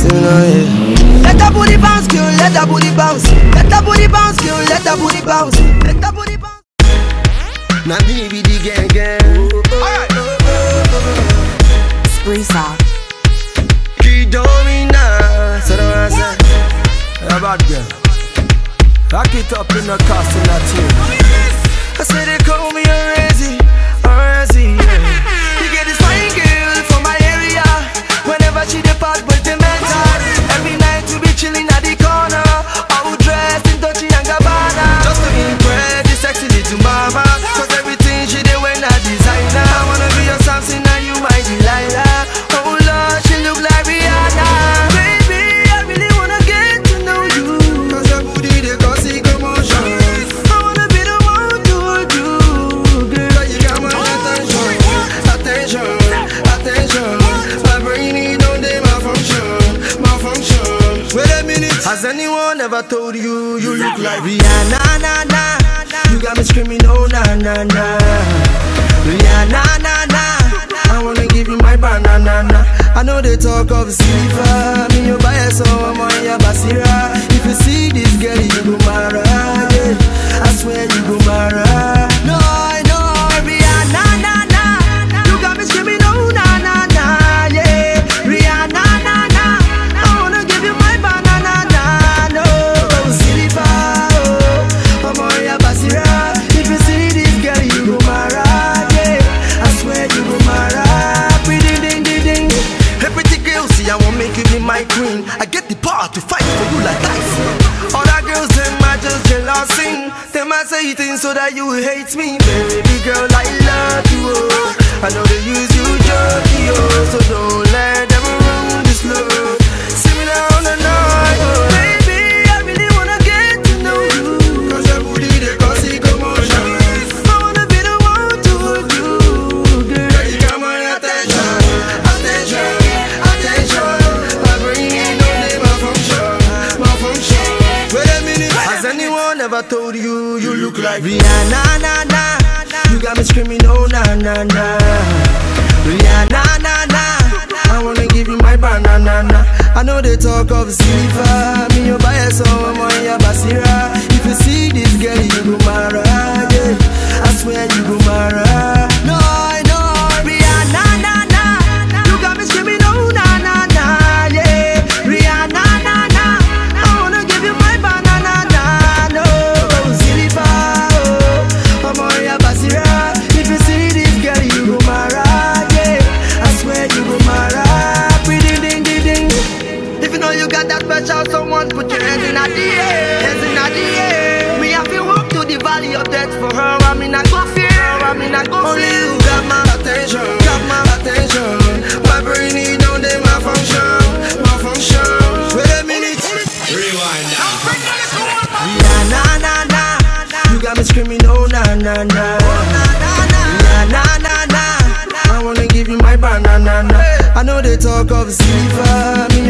you know it. Let that booty bounce, girl, let that booty bounce. Let that booty bounce, girl, let that booty bounce. Let that booty bounce. Now me be the gang. Alright. Spree sound. Kidomina, so don't answer. Yeah, bad girl. Rock it up in the castle, that tune. I say they call me Orezi, Orezi, yeah. You get this fine girl from my area. Whenever she depart, but they mental. Every night we be chilling at the corner, all dressed in Dolce & Gabbana. Just to impress the sexy little mama, cause everything she did when I designer. I wanna be your Samson and you my Delilah. Oh Lord, she look like Rihanna. Baby, I really wanna get to know you, cause your booty they cause it commotion. I wanna be the one to hold you, girl. You got my attention, attention, attention. My brain need all day malfunction, malfunction. Wait a minute, has anyone ever told you you look like Rihanna, na, na? You got me screaming, oh na na na. Rihanna, na na. I wanna give you my banana, na. I know they talk of silver, me you buy a song, I'm on your basira. If you see this girl, you go mara, yeah. I swear you go mara. No, I know Rihanna, na na. You got me screaming, oh na na na, yeah. Rihanna, na na. I wanna give you my banana, na. No, silver, oh, I'm on your basira. If you see this girl, you go mara, yeah. I swear you go mara. Pretty ding ding ding. Hey pretty girl, see I won't make you be my queen. I get the power to fight for you like Tyson. Other girls, them I just jealousy. Them I say things so that you hate me. Baby girl, I love you, oh. I know they use you jerky, oh. So don't let them run this love. See me down the night, oh. Baby, I really wanna get to know you, cause your booty they cause it commotion. I wanna be the one to hold you, girl. You got my attention, attention, attention. My brain ain't no name, malfunction, malfunction. Wait a minute, has anyone ever told you you look like Rihanna, na na? You got me screaming, oh na na na. Rihanna, na na. I wanna give you my banana, na. I know they talk of silver, me you buy a song, I'm on your basira. If you see this girl, you go mara, yeah. I swear you go mara. No, I know Rihanna, na na. You got me screaming, oh na na na, yeah. Rihanna, na na. I wanna give you my banana, na. No, silver, oh, I'm on your basira. If you see this girl, you go mara, yeah. I swear you go mara. Pretty ding ding ding. If you know you got that special someone, put your hands in the air, hands in the air. We have to walk to the valley of death for her. I mean I go fear, I mean I go only you got my attention, got my attention. My brain need all day malfunction, malfunction. Wait a minute, Rewind now. Rihanna, na na. You got me screaming, oh na na na. Rihanna, na na. I wanna give you my banana, na. I know they talk of silver, me